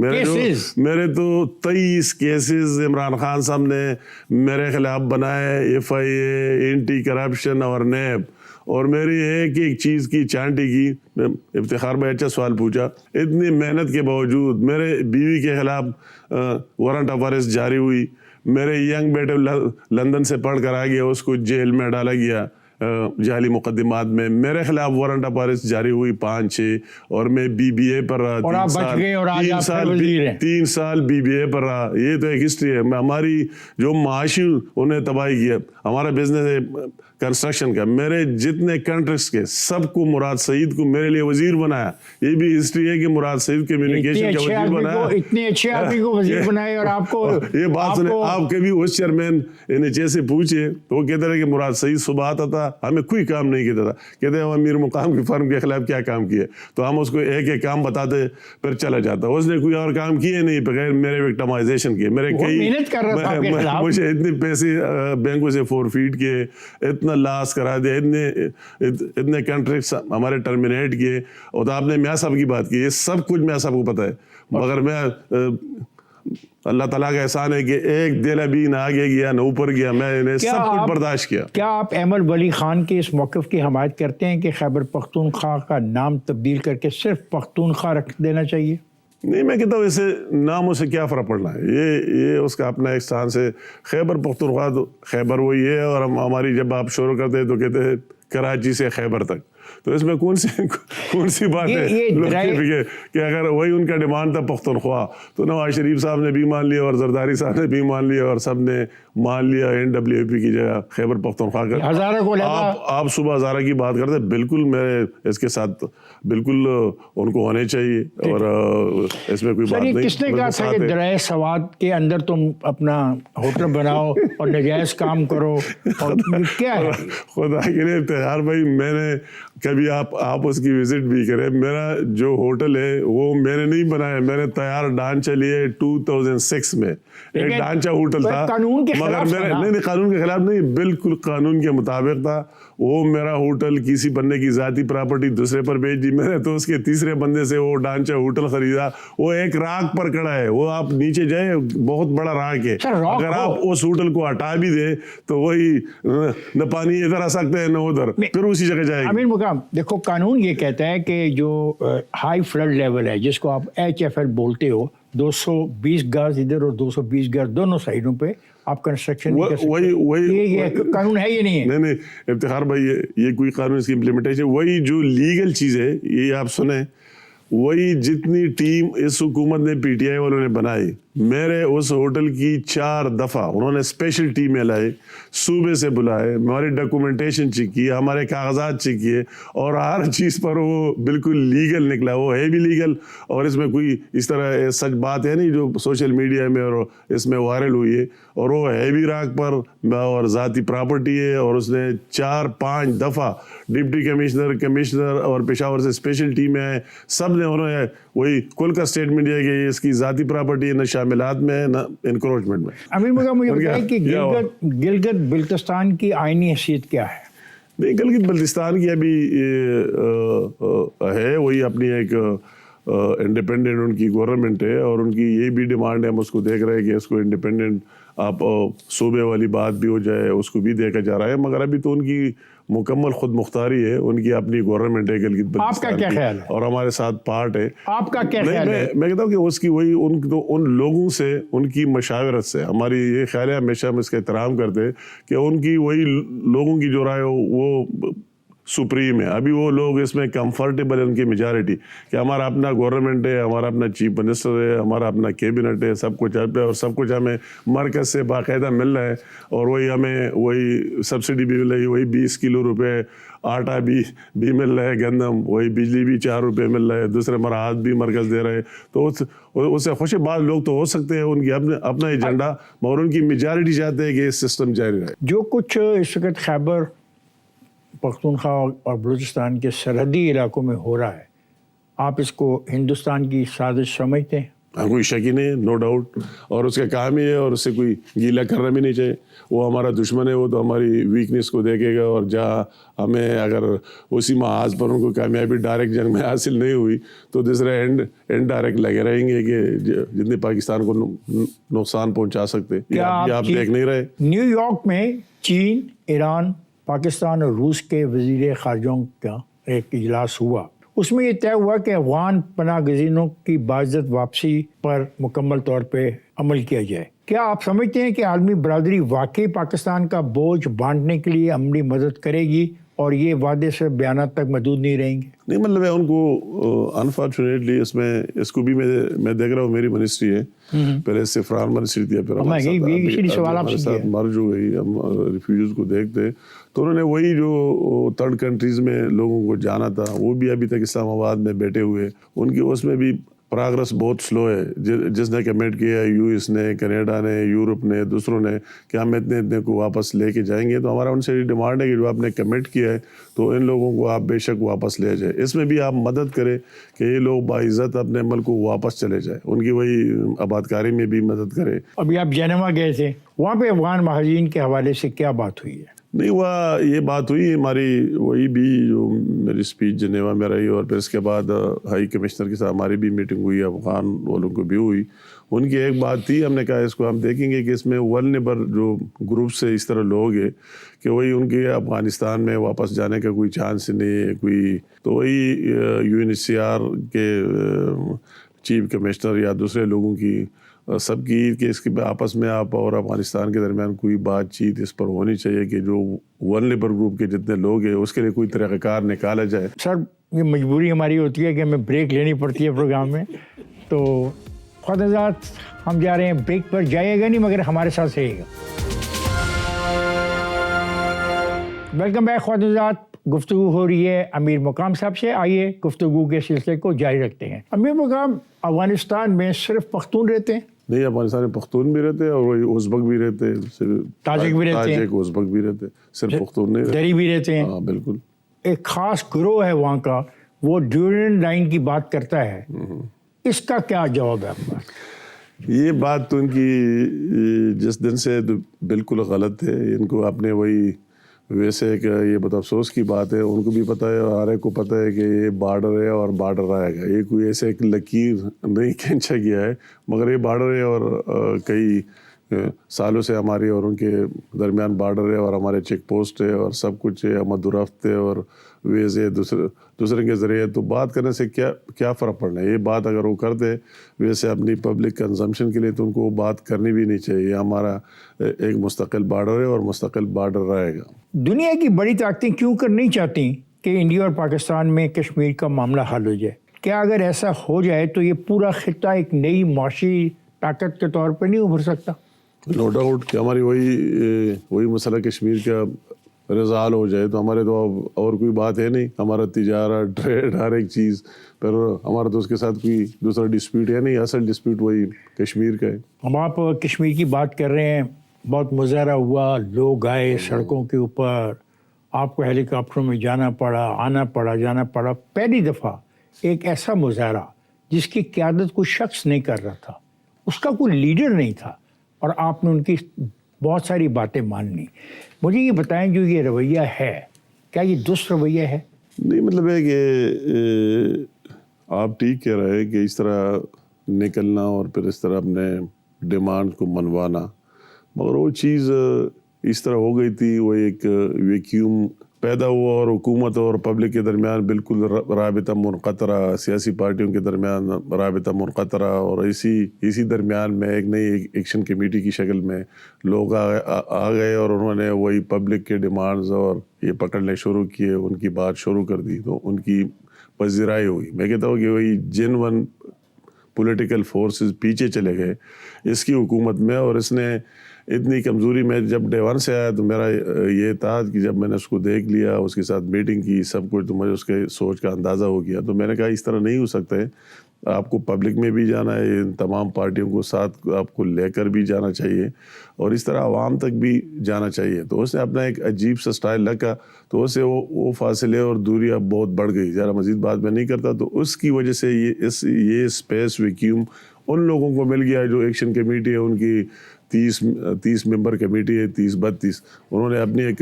میرے تو 23 کیسز عمران خان صاحب نے میرے خلاف بنائے, FIA, اینٹی کرپشن اور نیب. اور میری ایک چیز کی چانٹی کی. افتخار بھائی اچھا سوال پوچھا. اتنی محنت کے باوجود میرے بیوی کے خلاف وارنٹ آف ارسٹ جاری ہوئی. میرے ینگ بیٹے لندن سے پڑھ کر آ گیا, اس کو جیل میں ڈالا گیا جعلی مقدمات میں. میرے خلاف وارنٹ آف ارسٹ جاری ہوئی 5-6, اور میں BBA پر رہا 3 سال BBA پر رہا. یہ تو ایک ہسٹری ہے. ہماری جو معاشی انہیں تباہی کیا. ہمارا بزنس ہے کنسٹرکشن کا. میرے جتنے کنٹریکٹس کے سب کو مراد سعید کو میرے لیے وزیر بنایا. یہ بھی ہسٹری ہے کہ مراد سعید کمیونیکیشن کا وزیر بنایا. اتنے اچھے آدمی کو وزیر بنائے. اور آپ کو یہ بات سنیں, آپ کبھی اس چیئرمین NHA سے پوچھے تو وہ کہتے رہے کہ مراد سعید صبح آتا تھا, ہمیں کوئی کام نہیں کہتا تھا. کہتے ہیں امیر مقام کی فرم کے خلاف کیا کام کیے, تو ہم اس کو ایک کام بتاتے پھر چلا جاتا. اس نے کوئی اور کام کیے نہیں بغیر میرے وکٹمائزیشن کے. میرے مجھے اتنے پیسے بینکوں سے فورفیٹ کیے, اتنا لاس کرا دیا, اتنے کنٹریکٹس ہمارے ٹرمینیٹ کیے. اور تو آپ نے میاں صاحب کی بات کی, یہ سب کچھ میاں صاحب کو پتہ ہے. مگر میں اللہ تعالیٰ کا احسان ہے کہ ایک دل ابھی نہ آگے گیا نہ اوپر گیا, میں نے سب کچھ برداشت کیا. کیا آپ احمد ولی خان کے اس موقف کی حمایت کرتے ہیں کہ خیبر پختونخوا کا نام تبدیل کر کے صرف پختونخوا رکھ دینا چاہیے؟ نہیں, میں کہتا ہوں اسے ناموں سے کیا فرق پڑنا ہے. یہ اس کا اپنا ایک ستان سے. خیبر پختونخوا تو خیبر وہی ہے, اور ہماری جب آپ شروع کرتے ہیں تو کہتے ہیں کراچی سے خیبر تک. تو اس میں کون سی بات ہے کہ اگر وہی ان کا ڈیمانڈ تھا پختونخوا, تو نواز شریف صاحب نے بھی مان لیا اور زرداری صاحب نے بھی مان لیا اور سب نے مان لیا NWP کی جگہ خیبر پختونخوا کا. آپ صبح ہزارہ کی بات کرتے, بالکل میں اس کے ساتھ بالکل ان کو ہونے چاہیے, اور اس میں کوئی بات نہیں. کس نے کہا تھا کہ درائے سواد کے اندر تم اپنا ہوٹل بناؤ اور نجائز کام کرو؟ کیا ہے خدا کے لیے افتخار بھائی, میں نے کبھی آپ اس کی وزٹ بھی کریں. میرا جو ہوٹل ہے وہ میں نے نہیں بنایا, میں نے تیار ڈھانچہ لیے 2006 میں. ایک ڈھانچہ ہوٹل تھا, مگر میرے نہیں قانون کے خلاف نہیں, بالکل قانون کے مطابق تھا. وہ میرا ہوٹل کسی بندے کی ذاتی پراپرٹی دوسرے پر بیچ دی. میں نے تو اس کے تیسرے بندے سے وہ ڈھانچہ ہوٹل خریدا. وہ ایک راک پر کھڑا ہے, وہ آپ نیچے جائیں بہت بڑا راک ہے. اگر آپ اس ہوٹل کو ہٹا بھی دیں تو وہی نہ پانی ادھر آ سکتا ہے نہ ادھر, پھر اسی جگہ جائے گا. امیر مقام دیکھو, قانون یہ کہتا ہے کہ جو ہائی فلڈ لیول ہے جس کو آپ HFL بولتے ہو, 220 گز ادھر اور 220 گز دونوں سائڈوں پہ آپ کنسٹرکشن وہی قانون ہے. یہ نہیں ہے. نہیں افتخار بھائی, یہ کوئی قانون اس کی امپلیمنٹیشن وہی جو لیگل چیز ہے. یہ آپ سنیں, وہی جتنی ٹیم اس حکومت نے پی ٹی آئی والوں نے بنائی، میرے اس ہوٹل کی 4 دفعہ انہوں نے اسپیشل ٹیمیں لائے، صوبے سے بلائے، ہماری ڈاکومنٹیشن چیک کی، ہمارے کاغذات چیک کیے، اور ہر چیز پر وہ بالکل لیگل نکلا، وہ ہے بھی لیگل، اور اس میں کوئی اس طرح سچ بات ہے نہیں جو سوشل میڈیا میں اور اس میں وائرل ہوئی ہے، اور وہ ہے بھی راگ پر اور ذاتی پراپرٹی ہے، اور اس نے 4-5 دفعہ ڈپٹی کمشنر اور پشاور سے اسپیشل ٹیمیں ہیں، سب نے انہوں نے وہی کل کا اسٹیٹمنٹ دیا کہ اس کی ذاتی پراپرٹی نہ شاملات میں نہ انکروچمنٹ میں۔ امیر مقام مجھے بتائیں کہ گلگت بلتستان کی آئینی حیثیت کیا ہے؟ نہیں، گلگت بلتستان کی ابھی ہے وہی اپنی ایک انڈیپینڈنٹ ان کی گورنمنٹ ہے، اور ان کی یہ بھی ڈیمانڈ ہے، ہم اس کو دیکھ رہے ہیں کہ اس کو انڈیپینڈنٹ آپ صوبے والی بات بھی ہو جائے، اس کو بھی دیکھا جا رہا ہے، مگر ابھی تو ان کی مکمل خود مختاری ہے، ان کی اپنی گورنمنٹ ہے گلگت بلتستان۔ آپ کا کیا خیال ہے؟ اور ہمارے ساتھ پارٹ ہے۔ آپ کا کیا خیال ہے؟ میں کہتا ہوں کہ اس کی وہی ان لوگوں سے، ان کی مشاورت سے ہماری یہ خیال ہے، ہمیشہ ہم اس کا احترام کرتے ہیں کہ ان کی وہی لوگوں کی جو رائے ہو وہ سپریم ہے۔ ابھی وہ لوگ اس میں کمفرٹیبل ہے، ان کی میجارٹی، کہ ہمارا اپنا گورنمنٹ ہے، ہمارا اپنا چیف منسٹر ہے، ہمارا اپنا کیبنٹ ہے، سب کچھ ہے، اور سب کچھ ہمیں مرکز سے باقاعدہ مل رہا ہے، اور وہی ہمیں وہی سبسڈی بھی مل رہی ہے، وہی 20 کلو روپے آٹا بھی مل رہا ہے، گندم، وہی بجلی بھی 4 روپے مل رہا ہے، دوسرے مراحت بھی مرکز دے رہے ہیں، تو اس سے خوش بعض لوگ تو ہو سکتے ہیں ان کی اپنا ایجنڈا، مگر ان کی میجارٹی چاہتے ہیں کہ یہ سسٹم جاری رہے۔ جو کچھ اس وقت خیبر پختونخوا اور بلوچستان کے سرحدی علاقوں میں ہو رہا ہے، آپ اس کو ہندوستان کی سازش سمجھتے ہیں؟ کوئی شک ہی نہیں، نو ڈاؤٹ، اور اس کا کام ہی ہے، اور اس سے کوئی گیلا کرنا بھی نہیں چاہیے۔ وہ ہمارا دشمن ہے، وہ تو ہماری ویکنیس کو دیکھے گا، اور جہاں ہمیں اگر اسی محاذ پر ان کو کامیابی ڈائریکٹ جنگ میں حاصل نہیں ہوئی تو دوسرے اینڈ ڈائریکٹ لگے رہیں گے کہ جتنے پاکستان کو نقصان پہنچا سکتے۔ کیا آپ دیکھ نہیں رہے؟ نیو یارک میں چین، ایران، پاکستان اور روس کے وزیر خارجوں کا ایک اجلاس ہوا، اس میں یہ طے ہوا کہ افغان پناہ گزینوں کی باعزت واپسی پر مکمل طور پہ عمل کیا جائے۔ کیا آپ سمجھتے ہیں کہ عالمی برادری واقعی پاکستان کا بوجھ بانٹنے کے لیے عملی مدد کرے گی اور یہ وعدے سے بیانات تک محدود نہیں رہیں گے؟ نہیں، مطلب ہے ان کو انفارچونیٹلی اس کو بھی میں دیکھ رہا ہوں، میری منسٹری ہے، پہلے صفران منسٹری تھی، پھر ہمارے ساتھ مرج ہو گئی، ہم ریفیوجیز کو دیکھتے، تو انہوں نے وہی جو 3rd کنٹریز میں لوگوں کو جانا تھا وہ بھی ابھی تک اسلام آباد میں بیٹھے ہوئے، ان کی اس میں بھی پراگرس بہت سلو ہے۔ جس نے کمٹ کیا، یو ایس نے، کینیڈا نے، یورپ نے، دوسروں نے، کہ ہم اتنے کو واپس لے کے جائیں گے، تو ہمارا ان سے یہ ڈیمانڈ ہے کہ جو آپ نے کمٹ کیا ہے تو ان لوگوں کو آپ بے شک واپس لے جائیں، اس میں بھی آپ مدد کریں کہ یہ لوگ باعزت اپنے ملک کو واپس چلے جائیں، ان کی وہی آبادکاری میں بھی مدد کریں۔ ابھی آپ جنیوا گئے تھے، وہاں پہ افغان مہاجرین کے حوالے سے کیا بات ہوئی ہے؟ نہیں، وہ یہ بات ہوئی ہماری، وہی بھی جو میری اسپیچ جنیوا میں رہی، اور پھر اس کے بعد ہائی کمشنر کے ساتھ ہماری بھی میٹنگ ہوئی، افغان والوں کو بھی ہوئی۔ ان کی ایک بات تھی، ہم نے کہا اس کو ہم دیکھیں گے کہ اس میں ولنریبل جو گروپ سے اس طرح لوگ ہیں کہ وہی ان کے افغانستان میں واپس جانے کا کوئی چانس نہیں ہے کوئی، تو وہی UNHCR کے چیف کمشنر یا دوسرے لوگوں کی سب کی کہ اس کے آپس میں آپ اور افغانستان کے درمیان کوئی بات چیت اس پر ہونی چاہیے کہ جو ولنریبل گروپ کے جتنے لوگ ہیں اس کے لیے کوئی طریقہ کار نکالا جائے۔ سر، یہ مجبوری ہماری ہوتی ہے کہ ہمیں بریک لینی پڑتی ہے پروگرام میں، تو خود حضرات ہم جا رہے ہیں بریک پر، جائے گا نہیں مگر ہمارے ساتھ رہے گا۔ ویلکم بیک خود حضرات، گفتگو ہو رہی ہے امیر مقام صاحب سے، آئیے گفتگو کے سلسلے کو جاری رکھتے ہیں۔ امیر مقام، افغانستان میں صرف پختون رہتے ہیں؟ نہیں، افغانستان میں پختون بھی رہتے ہیں، اور وہی ازبک بھی رہتے ہیں، تاجک بھی رہتے ہیں، تاجک ازبک بھی رہتے ہیں، صرف پختون نہیں رہتے، دری بھی رہتے ہیں۔ ہاں بالکل۔ ایک خاص گروہ ہے وہاں کا، وہ ڈیورنڈ لائن کی بات کرتا ہے، اس کا کیا جواب ہے آپ کا؟ یہ بات تو ان کی جس دن سے بالکل غلط ہے، ان کو اپنے وہی ویسے کہ یہ بہت افسوس کی بات ہے، ان کو بھی پتہ ہے اور ہر ایک کو پتہ ہے کہ یہ بارڈر ہے اور بارڈر رہے گا، یہ کوئی ایسے ایک لکیر نہیں کھینچا گیا ہے، مگر یہ بارڈر ہے، اور کئی سالوں سے ہماری اور ان کے درمیان بارڈر ہے، اور ہمارے چیک پوسٹ ہے، اور سب کچھ ہے، آمد و رفت ہے، اور ویزے دوسرے کے ذریعے، تو بات کرنے سے کیا فرق پڑنا ہے؟ یہ بات اگر وہ کرتے ویسے اپنی پبلک کنزمپشن کے لیے، تو ان کو وہ بات کرنی بھی نہیں چاہیے۔ ہمارا ایک مستقل بارڈر ہے اور مستقل بارڈر رہے گا۔ دنیا کی بڑی طاقتیں کیوں کر نہیں چاہتی کہ انڈیا اور پاکستان میں کشمیر کا معاملہ حل ہو جائے؟ کیا اگر ایسا ہو جائے تو یہ پورا خطہ ایک نئی معاشی طاقت کے طور پہ نہیں ابھر سکتا؟ نو ڈاؤٹ کہ ہماری وہی مسئلہ کشمیر کا رزال ہو جائے تو ہمارے تو اب اور کوئی بات ہے نہیں. ہمارا تجارت، ٹریڈ، ہر ایک چیز، پھر ہمارا تو اس کے ساتھ کوئی دوسرا ڈسپیوٹ ہے نہیں. اصل ڈسپیوٹ وہی کشمیر کا ہے. اب آپ کشمیر کی بات کر رہے ہیں، بہت مظاہرہ ہوا، لوگ آئے سڑکوں کے اوپر، آپ کو ہیلی کاپٹروں میں جانا پڑا، آنا پڑا، جانا پڑا. پہلی دفعہ ایک ایسا مظاہرہ جس کی قیادت کوئی شخص نہیں کر رہا تھا، اس کا کوئی لیڈر نہیں تھا، اور آپ نے ان کی بہت ساری باتیں مان لی. مجھے یہ بتائیں جو یہ رویہ ہے، کیا یہ درست رویہ ہے؟ نہیں، مطلب ہے کہ آپ ٹھیک کہہ رہے ہیں کہ اس طرح نکلنا اور پھر اس طرح اپنے ڈیمانڈ کو منوانا، مگر وہ چیز اس طرح ہو گئی تھی، وہ ایک ویکیوم پیدا ہوا اور حکومت اور پبلک کے درمیان بالکل رابطہ منقطع، سیاسی پارٹیوں کے درمیان رابطہ منقطع، اور اسی درمیان میں ایک نئی ایکشن کمیٹی کی شکل میں لوگ آ گئے اور انہوں نے وہی پبلک کے ڈیمانڈز اور یہ پکڑنے شروع کیے، ان کی بات شروع کر دی، تو ان کی پذیرائی ہوئی. میں کہتا ہوں کہ وہی جینون پولیٹیکل فورسز پیچھے چلے گئے اس کی حکومت میں، اور اس نے اتنی کمزوری میں جب ڈے ون سے آیا تو میرا یہ تھا کہ جب میں نے اس کو دیکھ لیا، اس کے ساتھ میٹنگ کی، سب کچھ، تو مجھے اس کے سوچ کا اندازہ ہو گیا. تو میں نے کہا اس طرح نہیں ہو سکتا ہے، آپ کو پبلک میں بھی جانا ہے، ان تمام پارٹیوں کو ساتھ آپ کو لے کر بھی جانا چاہیے، اور اس طرح عوام تک بھی جانا چاہیے. تو اس نے اپنا ایک عجیب سا سٹائل رکھا، تو اس سے وہ فاصلے اور دوریاں بہت بڑھ گئی. ذرا مزید بات میں نہیں کرتا. تو اس کی وجہ سے یہ اسپیس ویکیوم ان لوگوں کو مل گیا جو ایکشن کمیٹی ہے، ان کی 30 ممبر کمیٹی ہے، 30-32. انہوں نے اپنی ایک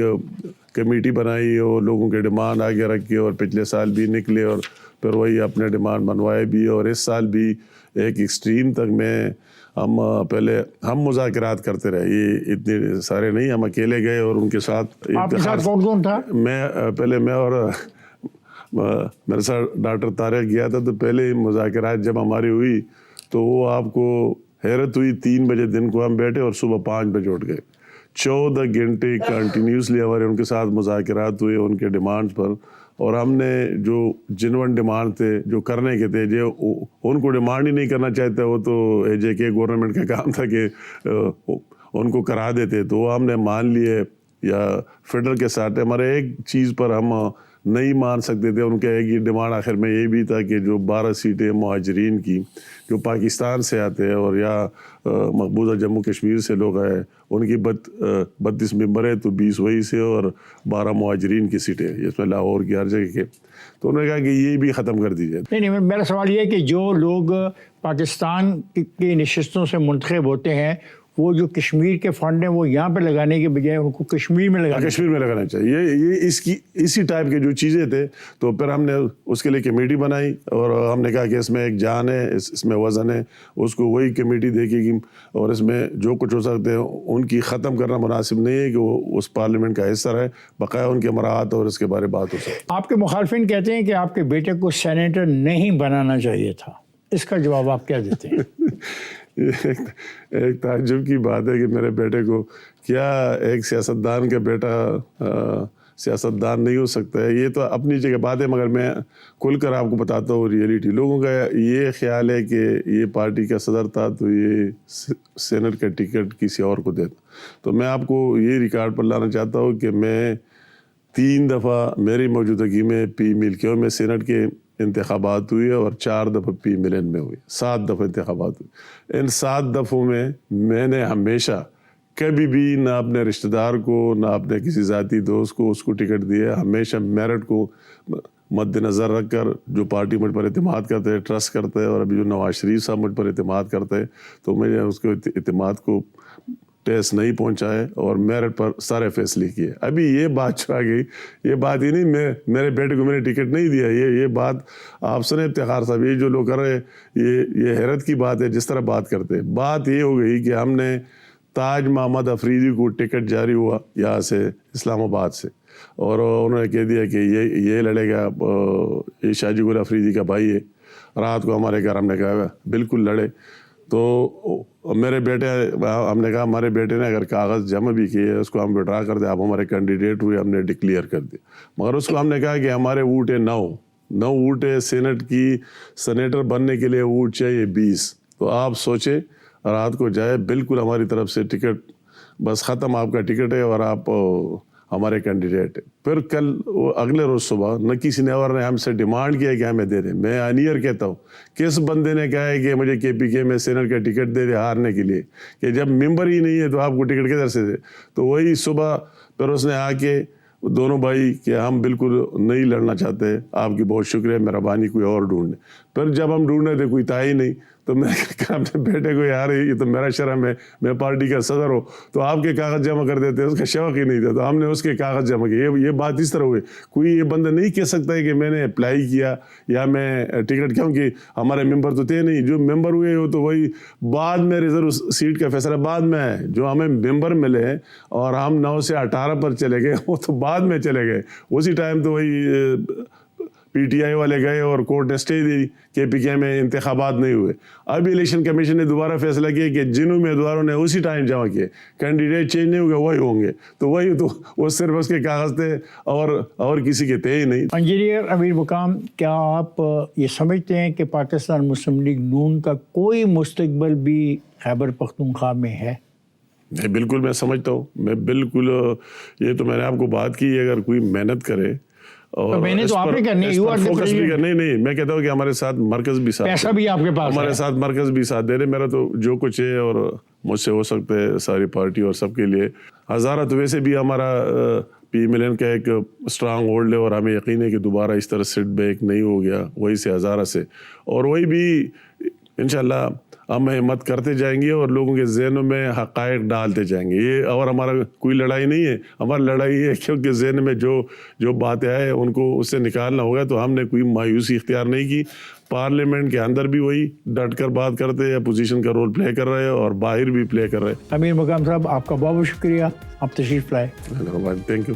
کمیٹی بنائی اور لوگوں کے ڈیمانڈ آگے رکھے، اور پچھلے سال بھی نکلے اور پھر وہی اپنے ڈیمانڈ منوائے بھی. اور اس سال بھی ایک ایکسٹریم تک میں ہم مذاکرات کرتے رہے. یہ اتنے سارے نہیں، ہم اکیلے گئے اور ان کے ساتھ. آپ کے ساتھ کون تھا؟ میں اور میرے ساتھ ڈاکٹر طارق گیا تھا. تو پہلے مذاکرات جب ہماری ہوئی تو وہ آپ کو حیرت ہوئی، 3 بجے دن کو ہم بیٹھے اور صبح 5 بجے اٹھ گئے. 14 گھنٹے کنٹینیوسلی ہمارے ان کے ساتھ مذاکرات ہوئے ان کے ڈیمانڈ پر. اور ہم نے جو جنون ڈیمانڈ تھے، جو کرنے کے تھے، جو ان کو ڈیمانڈ ہی نہیں کرنا چاہتے، وہ تو JK گورنمنٹ کا کام تھا کہ ان کو کرا دیتے، تو وہ ہم نے مان لیے. یا فیڈرل کے ساتھ ہمارے ایک چیز پر ہم نہیں مان سکتے تھے، ان کا ایک ہی ڈیمانڈ آخر میں یہ بھی تھا کہ جو 12 سیٹیں مہاجرین کی جو پاکستان سے آتے ہیں اور یا مقبوضہ جموں کشمیر سے لوگ آئے، ان کی 32 ممبر ہے، تو 20 وہی سے اور 12 مہاجرین کی سیٹیں، اس میں لاہور کی ہر جگہ کے. تو انہوں نے کہا کہ یہ بھی ختم کر دی جائے. نہیں، میرا سوال یہ ہے کہ جو لوگ پاکستان کی نشستوں سے منتخب ہوتے ہیں، وہ جو کشمیر کے فنڈ ہیں وہ یہاں پہ لگانے کے بجائے ان کو کشمیر میں لگانا چاہیے. یہ اسی ٹائپ کے جو چیزیں تھے. تو پھر ہم نے اس کے لیے کمیٹی بنائی اور ہم نے کہا کہ اس میں ایک جان ہے، اس میں وزن ہے، اس کو وہی کمیٹی دیکھے گی، اور اس میں جو کچھ ہو سکتے ہیں ان کی ختم کرنا مناسب نہیں ہے کہ وہ اس پارلیمنٹ کا حصہ رہے، بقایا ان کے مراعات اور اس کے بارے بات ہو سکے. آپ کے مخالفین کہتے ہیں کہ آپ کے بیٹے کو سینیٹر نہیں بنانا چاہیے تھا، اس کا جواب آپ کیا دیتے ہیں؟ ایک تعجب کی بات ہے کہ میرے بیٹے کو، کیا ایک سیاستدان کا بیٹا سیاستدان نہیں ہو سکتا ہے؟ یہ تو اپنی جگہ بات ہے، مگر میں کھل کر آپ کو بتاتا ہوں ریئلٹی. لوگوں کا یہ خیال ہے کہ یہ پارٹی کا صدر تھا تو یہ سینٹ کا ٹکٹ کسی اور کو دیتا. تو میں آپ کو یہ ریکارڈ پر لانا چاہتا ہوں کہ میں 3 دفعہ میری موجودگی میں پی ملکیوں میں سینٹ کے انتخابات ہوئے اور 4 دفعہ پی ملن میں ہوئے، 7 دفعہ انتخابات ہوئے. ان 7 دفعوں میں نے ہمیشہ کبھی بھی نہ اپنے رشتہ دار کو نہ اپنے کسی ذاتی دوست کو اس کو ٹکٹ دیا. ہمیشہ میرٹ کو مد نظر رکھ کر جو پارٹی مجھ پر اعتماد کرتے ہیں، ٹرسٹ کرتے ہیں، اور ابھی جو نواز شریف صاحب مجھ پر اعتماد کرتے ہیں، تو میں نے اس کے اعتماد کو ٹیس نہیں پہنچائے اور میرٹ پر سارے فیصلے کیے. ابھی یہ بات جو آ گئی، یہ بات ہی نہیں، میرے بیٹے کو میں نے ٹکٹ نہیں دیا. یہ بات آپ سنیں افتخار صاحب، یہ جو لوگ کر رہے یہ حیرت کی بات ہے جس طرح بات کرتے. بات یہ ہو گئی کہ ہم نے تاج محمد افریدی کو ٹکٹ جاری ہوا یہاں سے اسلام آباد سے، اور انہوں نے کہہ دیا کہ یہ لڑے گا، یہ شاہ جی گل افریدی کا بھائی ہے. رات کو ہمارے گھر ہم نے کہا بالکل لڑے. تو میرے بیٹے، ہم نے کہا ہمارے بیٹے نے اگر کاغذ جمع بھی کیے اس کو ہم وڈرا کر دیں، آپ ہمارے کینڈیڈیٹ ہوئے، ہم نے ڈکلیئر کر دیا. مگر اس کو ہم نے کہا کہ ہمارے ووٹ ہے 9، 9 اونٹ ہے سینٹ کی, سینیٹر بننے کے لیے اونٹ چاہیے 20. تو آپ سوچیں رات کو جائے, بالکل ہماری طرف سے ٹکٹ بس ختم, آپ کا ٹکٹ ہے اور آپ ہمارے کینڈیڈیٹ. پھر کل اگلے روز صبح نہ کسی نے اور نے ہم سے ڈیمانڈ کیا کہ ہمیں دے دیں. میں انیئر کہتا ہوں کس بندے نے کہا ہے کہ مجھے کے پی کے میں سینٹ کا ٹکٹ دے دے ہارنے کے لیے, کہ جب ممبر ہی نہیں ہے تو آپ کو ٹکٹ کدھر سے دے. تو وہی صبح پھر اس نے آ کے دونوں بھائی کہ ہم بالکل نہیں لڑنا چاہتے, آپ کی بہت شکریہ, مہربانی کوئی اور ڈھونڈ لیں. پھر جب ہم ڈھونڈ رہے تھے کوئی تھا ہی نہیں, تو میں کہا اپنے بیٹے کو یار یہ تو میرا شرم ہے, میں پارٹی کا صدر ہوں, تو آپ کے کاغذ جمع کر دیتے. اس کا شوق ہی نہیں تھا, تو ہم نے اس کے کاغذ جمع کیے. یہ بات اس طرح ہوئی. کوئی یہ بندہ نہیں کہہ سکتا ہے کہ میں نے اپلائی کیا یا میں ٹکٹ, کیونکہ ہمارے ممبر تو تھے نہیں. جو ممبر ہوئے ہو تو وہی بعد میں ریزرو سیٹ کا فیصلہ بعد میں ہے. جو ہمیں ممبر ملے اور ہم 9 سے 18 پر چلے گئے, وہ تو بعد میں چلے گئے. اسی ٹائم تو وہی پی ٹی آئی والے گئے اور کورٹ نے اسٹے دی, کے پی کے میں انتخابات نہیں ہوئے. اب الیکشن کمیشن نے دوبارہ فیصلہ کیا کہ جن امیدواروں نے اسی ٹائم جمع کیے, کینڈیڈیٹ چینج نہیں ہوگا وہی ہوں گے. تو وہی تو وہ صرف اس کے کاغذ تھے اور کسی کے تھے ہی نہیں. انجینئر امیر مقام, کیا آپ یہ سمجھتے ہیں کہ پاکستان مسلم لیگ نون کا کوئی مستقبل بھی خیبر پختونخوا میں ہے؟ نہیں, بالکل میں سمجھتا ہوں. میں بالکل, یہ تو میں نے آپ کو بات کی, اگر کوئی محنت کرے اور میں نے تو آپ نے کرنی ہے, فوکس بھی کرنا. نہیں, میں کہتا ہوں کہ ہمارے ساتھ مرکز بھی ساتھ, پیسہ بھی آپ کے پاس, ہمارے ساتھ مرکز بھی ساتھ دے رہے. میرا تو جو کچھ ہے اور مجھ سے ہو سکتا ہے ساری پارٹی اور سب کے لیے. ہزارہ تو ویسے بھی ہمارا پی ملین کا ایک اسٹرانگ ہولڈ ہے, اور ہمیں یقین ہے کہ دوبارہ اس طرح سیٹ بیک نہیں ہو گیا وہی سے ہزارہ سے, اور وہی بھی انشاءاللہ ہم ہمت کرتے جائیں گے اور لوگوں کے ذہنوں میں حقائق ڈالتے جائیں گے. یہ اور ہمارا کوئی لڑائی نہیں ہے, ہماری لڑائی ہے کیونکہ ذہن میں جو باتیں آئے ان کو اس سے نکالنا ہوگا. تو ہم نے کوئی مایوسی اختیار نہیں کی. پارلیمنٹ کے اندر بھی وہی ڈٹ کر بات کرتے ہیں, اپوزیشن کا رول پلے کر رہے ہیں اور باہر بھی پلے کر رہے ہیں. امیر مقام صاحب, آپ کا بہت بہت شکریہ, آپ تشریف لائے. Thank you.